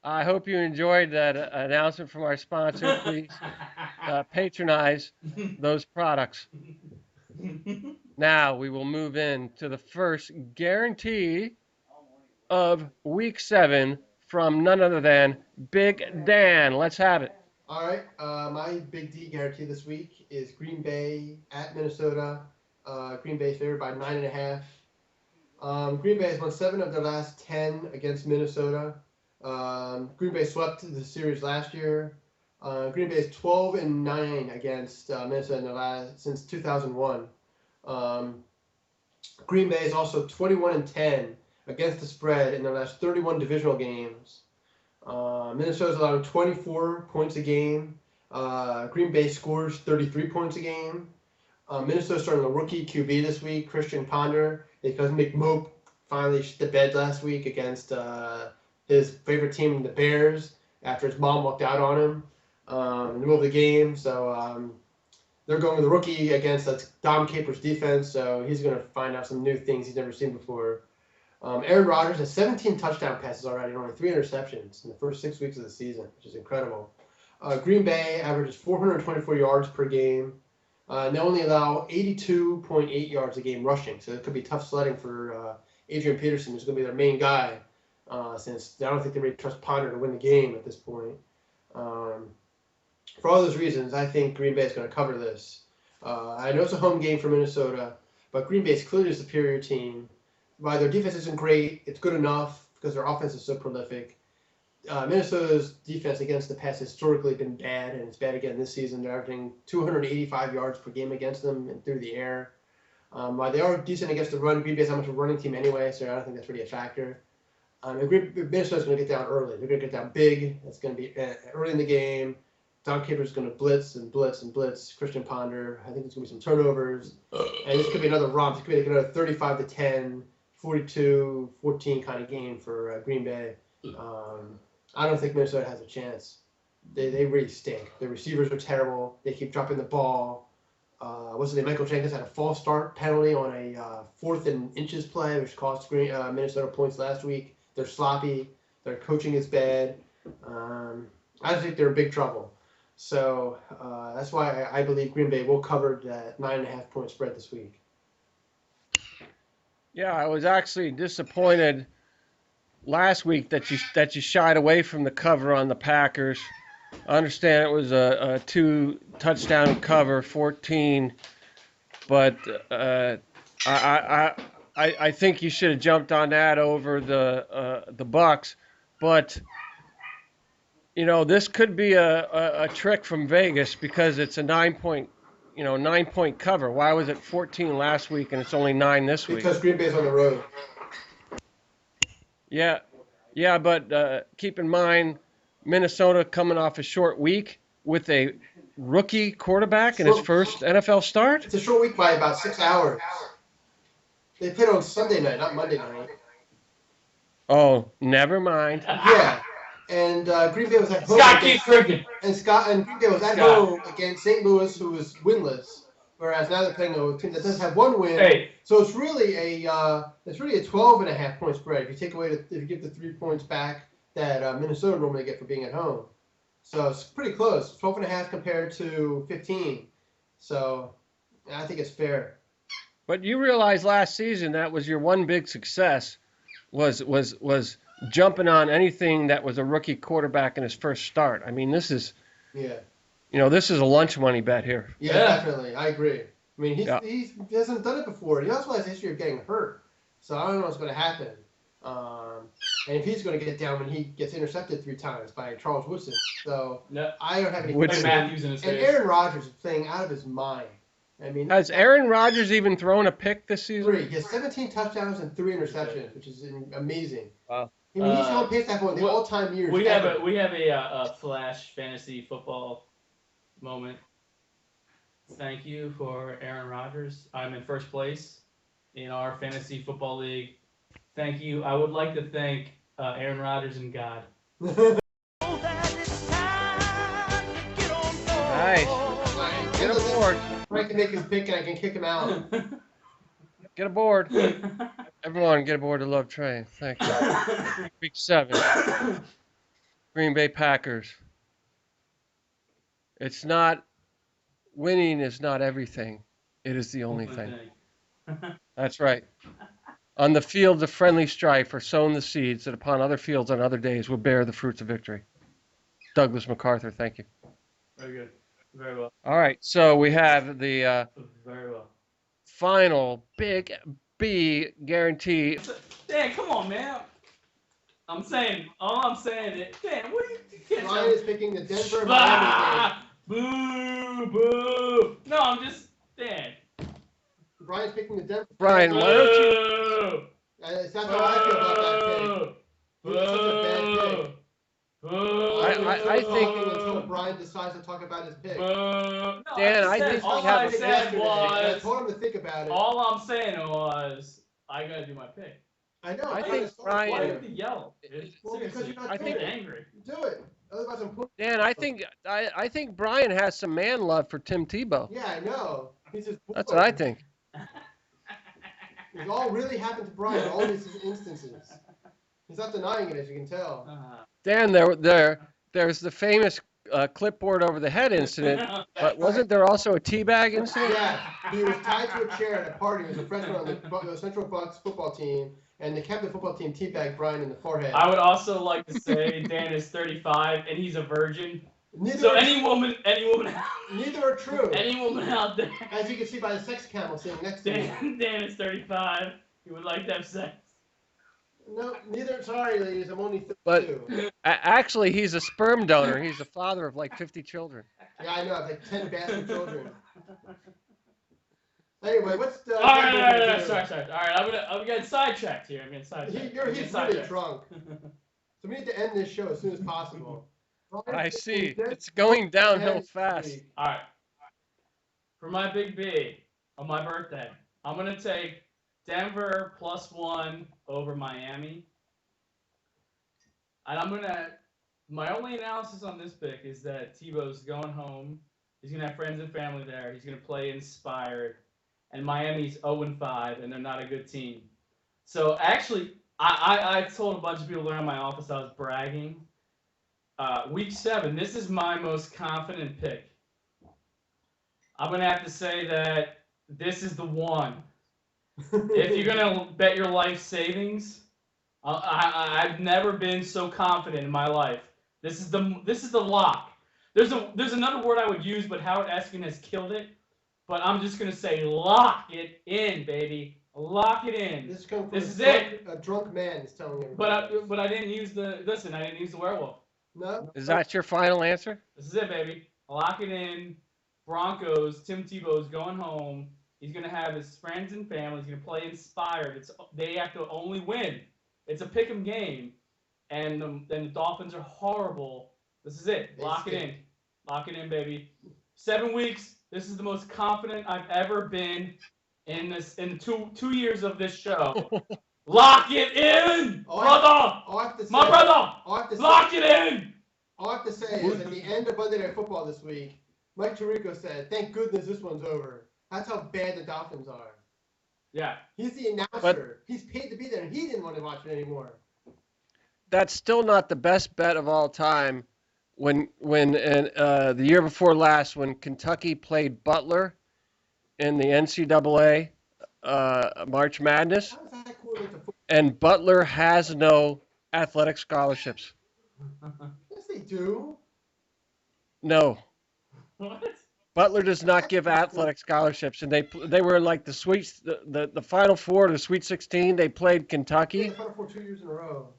I hope you enjoyed that announcement from our sponsor. Please patronize those products. Now we will move in to the first guarantee of week 7 from none other than Big Dan. Let's have it. All right, my big D guarantee this week is Green Bay at Minnesota. Green Bay favored by 9.5. Green Bay has won 7 of their last 10 against Minnesota. Green Bay swept the series last year. Green Bay is 12-9 against Minnesota in the last since 2001. Um, Green Bay is also 21-10 against the spread in their last 31 divisional games. Minnesota's allowing 24 points a game. Green Bay scores 33 points a game. Minnesota's starting a rookie QB this week, Christian Ponder, because McMope finally shit the bed last week against his favorite team, the Bears, after his mom walked out on him in the middle of the game. So they're going with the rookie against Dom Capers' defense, so he's going to find out some new things he's never seen before. Aaron Rodgers has 17 touchdown passes already and only 3 interceptions in the first 6 weeks of the season, which is incredible. Green Bay averages 424 yards per game. And they only allow 82.8 yards a game rushing, so it could be tough sledding for Adrian Peterson, who's going to be their main guy, since I don't think they really trust Ponder to win the game at this point. For all those reasons, I think Green Bay is going to cover this. I know it's a home game for Minnesota, but Green Bay is clearly a superior team. While their defense isn't great, it's good enough because their offense is so prolific. Minnesota's defense against the pass has historically been bad, and it's bad again this season. They're averaging 285 yards per game against them and through the air. While they are decent against the run, Green Bay's not much of a running team anyway, so I don't think that's really a factor. Minnesota's going to get down early. They're going to get down big. It's going to be early in the game. Don Capers going to blitz and blitz and blitz. Christian Ponder. I think there's going to be some turnovers. And this could be another romp. This could be like another 35-10, 42-14 kind of game for Green Bay. I don't think Minnesota has a chance. They really stink. Their receivers are terrible. They keep dropping the ball. What's his name? Michael Jenkins had a false start penalty on a 4th-and-inches play, which cost Minnesota points last week. They're sloppy. Their coaching is bad. I think they're in big trouble. So that's why I believe Green Bay will cover that 9.5-point spread this week. Yeah, I was actually disappointed last week that you shied away from the cover on the Packers. I understand it was a 2 touchdown cover, 14, but I think you should have jumped on that over the Bucks. But this could be a trick from Vegas because it's a 9-point cover. Why was it 14 last week and it's only 9 this week? Because Green Bay's on the road. Yeah, yeah, but keep in mind, Minnesota coming off a short week with a rookie quarterback in his first NFL start. It's a short week by about 6 hours. They played on Sunday night, not Monday night. Oh, never mind. Yeah, and Green Bay was at home. Scott keeps drinking. And Green Bay was at home against St. Louis, who was winless. Whereas now they're playing a team that does have one win. Hey. So it's really a 12.5-point spread if you take away if you give the 3 points back that Minnesota normally get for being at home. So it's pretty close. 12.5 compared to 15. So I think it's fair. But you realize last season that was your one big success was jumping on anything that was a rookie quarterback in his first start. I mean, this is this is a lunch money bet here. Yeah, definitely. I agree. I mean, he hasn't done it before. He also has a history of getting hurt. So I don't know what's going to happen. And if he's going to get down when he gets intercepted 3 times by Charles Woodson. So I don't have any questions. Matthews in his face. And Aaron Rodgers is playing out of his mind. I mean, has Aaron Rodgers even thrown a pick this season? 3. He has 17 touchdowns and 3 interceptions, which is amazing. Wow. I mean, he's on pace that for the all-time years. We have a flash fantasy football moment. Thank you for Aaron Rodgers. I'm in first place in our fantasy football league. Thank you. I would like to thank Aaron Rodgers and God. Nice. Get aboard. Frank can make his pick and I can kick him out. Get aboard. Everyone get aboard the Love Train. Thank you. Week 7. Green Bay Packers. It's not winning is not everything. It is the only thing. That's right. On the fields of friendly strife are sown the seeds that upon other fields on other days will bear the fruits of victory. Douglas MacArthur, thank you. Very good. Very well. All right, so we have the Very well. final big B guarantee. Dan, come on, man. I'm saying, all I'm saying is, Dan, what do you can't tell Ryan me? is picking the Denver Miami Boo, boo. No, I'm just, Dan. game. Brian's picking the Denver. Brian, Miami why don't you? Boo. That's how I feel about that pick. It's such a bad pick. I think- Until Brian decides to talk about his pick. No, Dan, I said, think we all have I a- said I was, told him to think about it. all I'm saying was, I gotta do my pick. I know. I but think it's so Brian- Why do you important. have to yell? Well, because you're not I doing think- it. angry. Do it. Otherwise, I'm putting. Dan, I think Brian has some man love for Tim Tebow. Yeah, I know. He's just. That's what I think. It's all really happened to Brian. All these instances. He's not denying it, as you can tell. Dan, there's the famous clipboard over the head incident, but wasn't there also a teabag incident? Yeah, he was tied to a chair at a party. He was a freshman on the Central Bucks football team, and the captain football team teabagged Brian in the forehead. I would also like to say Dan is 35 and he's a virgin. Neither So are any woman, neither are true. any woman out there, As you can see by the sex camel sitting next to me. Dan is 35. He would like to have sex. No, neither. Sorry, ladies. I'm only But 32. actually, he's a sperm donor. He's the father of like 50 children. Yeah, I know. I have like 10 bastard children. Anyway, what's the? All right, sorry. All right, I'm getting sidetracked here. I'm getting sidetracked. He's I'm really getting sidetracked. drunk. So we need to end this show as soon as possible. I see. It's going downhill Next fast. week. All right. For my big B on my birthday, I'm gonna take Denver +1 over Miami. And my only analysis on this pick is that Tebow's going home. He's gonna have friends and family there. He's gonna play inspired. And Miami's 0-5, and they're not a good team. So actually, I told a bunch of people around my office I was bragging. Week 7, this is my most confident pick. I'm gonna have to say that this is the one. If you're gonna bet your life savings, I've never been so confident in my life. This is the lock. There's another word I would use, but Howard Eskin has killed it. But I'm just gonna say lock it in, baby. Lock it in. This comes from This is it. A drunk man is telling you. But I didn't use the werewolf. No. Is that your final answer? This is it, baby. Lock it in. Broncos. Tim Tebow's going home. He's gonna have his friends and family. He's gonna play inspired. They have to only win. It's a pick'em game, and then the Dolphins are horrible. This is it. Lock it in. Lock it in, baby. 7 weeks. This is the most confident I've ever been in two years of this show. Lock it in, brother. All I have to say, My brother. All I have to say, Lock it in. All I have to say is at the end of Monday Night Football this week, Mike Tirico said, "Thank goodness this one's over." That's how bad the Dolphins are. Yeah. He's the announcer. He's paid to be there, and he didn't want to watch it anymore. That's still not the best bet of all time. When the year before last, when Kentucky played Butler in the NCAA March Madness, How does that correlate to football? and Butler has no athletic scholarships. Yes, they do. No, What? Butler does not give athletic scholarships, and they were like the Final Four, the Sweet 16. They played Yeah, Kentucky, the Final Four 2 years in a row.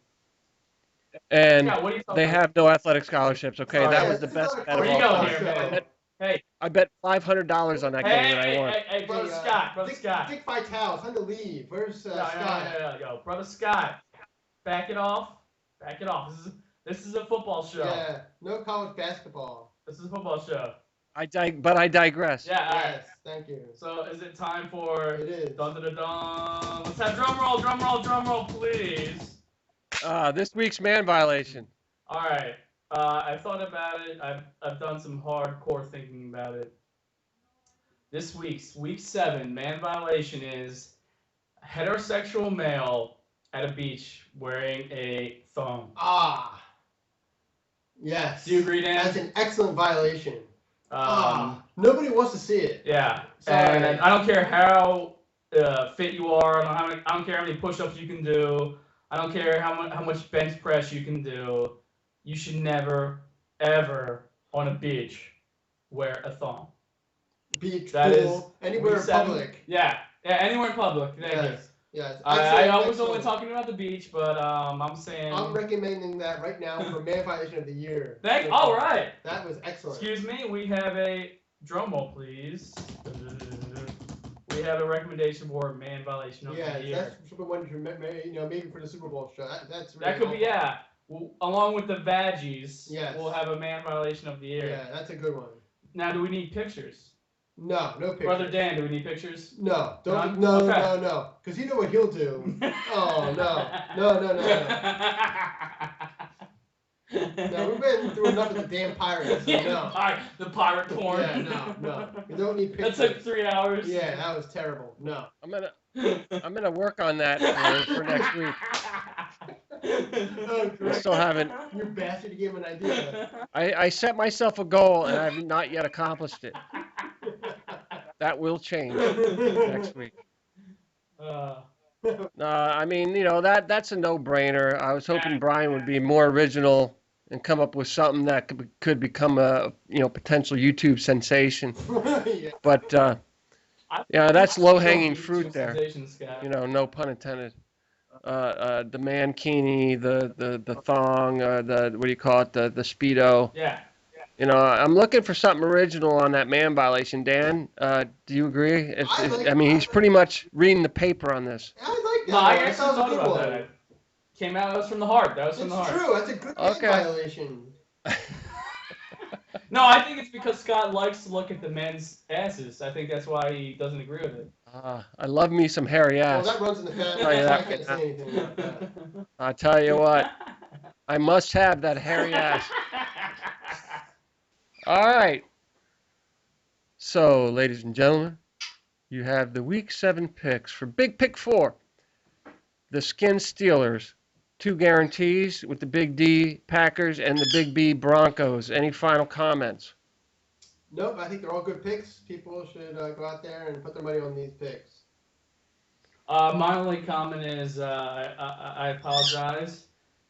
and Yeah, what are you talking they about? have no athletic scholarships. Okay, Sorry, that Yeah, was the this is best not a bet of Where you all going time. here, man? Hey, I bet $500 on that game, and I won. hey, brother Scott, brother Dick, Scott. Dick Vitale, it's time to leave. Where's Yo, Scott? yo, brother Scott. Back it off. Back it off. This is a football show. Yeah, no college basketball. This is a football show. But I digress. Yeah, all right. Yes, thank you. So is it time for It is. dun dun dun dun? Let's have drum roll, please. This week's man violation. All right. I've thought about it. I've done some hardcore thinking about it. This week's week 7 man violation is heterosexual male at a beach wearing a thong. Ah, Yes. Do you agree, Dan? That's an excellent violation. Nobody Nobody wants to see it. Yeah, Sorry. and I don't care how fit you are. I don't care how many push-ups you can do. I don't care how much bench press you can do. You should never, ever on a beach wear a thong. Beach, That is pool, anywhere in week 7. public. Yeah, anywhere in public. Thank you. Yes. Yes. I was Excellent. only talking about the beach, but I'm saying. I'm recommending that right now for man violation of the year. All right. That was excellent. Excuse me. We have a drum roll, please. We have a recommendation for man violation of the year. That's super wonderful. Maybe for the Super Bowl show. That's really That could be, awesome. Well, along with the Vaggies, Yes. we'll have a man violation of the year. Yeah, that's a good one. Now, do we need pictures? No pictures. Brother Dan, do we need pictures? No, None? no, Okay. no. Because you know what he'll do. Oh, no. No, we've been through enough of the damn pirates. So no. The pirate porn. Yeah, no. You don't need pictures. That took 3 hours. Yeah, that was terrible. No. I'm gonna work on that for next week. Oh, I still haven't. You bastard, you gave him an idea. I set myself a goal and I've not yet accomplished it. That will change next week. I mean, that's a no-brainer. I was hoping Brian would be more original and come up with something that could become a potential YouTube sensation. Yeah. But that's low-hanging fruit there. No pun intended. The mankini, the thong, the what do you call it? The Speedo. Yeah. I'm looking for something original on that man violation. Dan, do you agree? He's pretty much reading the paper on this. I like that. No, I That actually sounds thought good about one. that. Came out. That was from the heart. That was from the It's heart. true. That's a good man violation. No, I think it's because Scott likes to look at the men's asses. I think that's why he doesn't agree with it. I love me some hairy ass. Well, that runs in the family. Tell you So I that can't say anything about that. I'll tell you what, I must have that hairy ass. All right. So, ladies and gentlemen, you have the Week 7 picks for Big Pick 4. The Skin Steelers, 2 guarantees with the Big D Packers and the Big B Broncos. Any final comments? Nope, I think they're all good picks. People should go out there and put their money on these picks. My only comment is I apologize.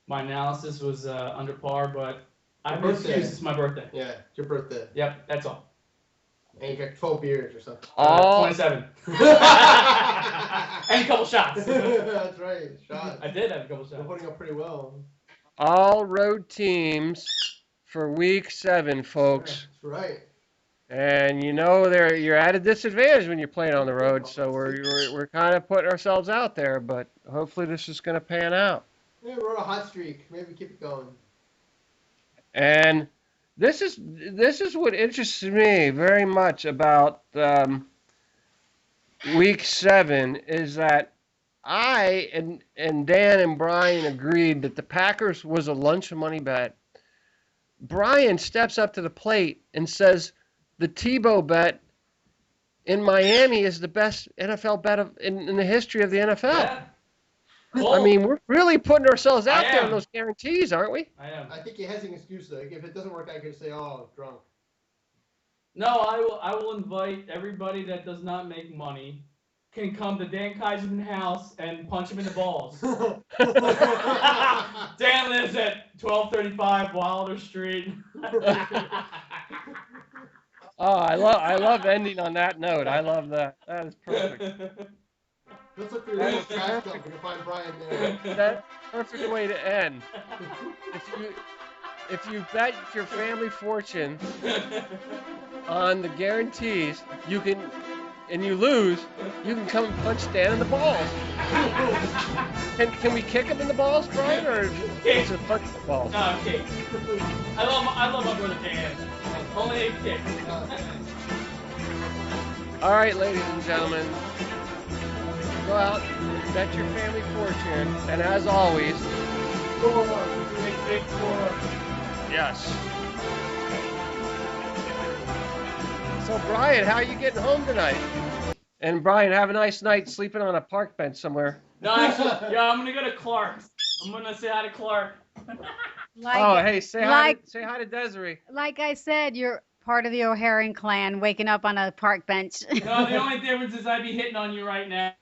My analysis was under par, but I have an excuse. It's my birthday. Yeah, it's your birthday. Yep, that's all. And you got 12 beers or something. 27. And a couple shots. That's right, shots. I did have a couple You're shots. holding up pretty well. All road teams for Week 7, folks. That's right. And you're at a disadvantage when you're playing on the road, so we're kind of putting ourselves out there, but hopefully this is going to pan out. Yeah, we're on a hot streak. Maybe keep it going. And this is what interests me very much about Week 7 is that I and Dan and Brian agreed that the Packers was a lunch money bet. Brian steps up to the plate and says the Tebow bet in Miami is the best NFL bet in the history of the NFL. Yeah. Well, We're really putting ourselves out I there am. on those guarantees, aren't we? I am. I think he has an excuse though. If it doesn't work, I can say, "Oh, drunk." No, I will invite everybody that does not make money can come to Dan Kaiserman house and punch him in the balls. Dan lives at 1235 Wilder Street. Oh, I love ending on that note. I love that. That is perfect. Let's look for your little trash dump. We can find Brian there. That's a perfect way to end. If you bet your family fortune on the guarantees, and you lose, you can come and punch Dan in the balls. Can we kick him in the balls, Brian, or is it punch the balls? No, kick. I love my brother Dan. Only a kick. All right, ladies and gentlemen, go out, bet your family fortune, and as always, Big score. yes. So, Brian, how are you getting home tonight? And Brian, have a nice night sleeping on a park bench somewhere. No, actually, yeah, I'm gonna go to Clark. I'm gonna say hi to Clark. Oh, Like, hey, say like, say hi to Desiree. like I said, you're part of the O'Haran clan, waking up on a park bench. No, the only difference is I'd be hitting on you right now.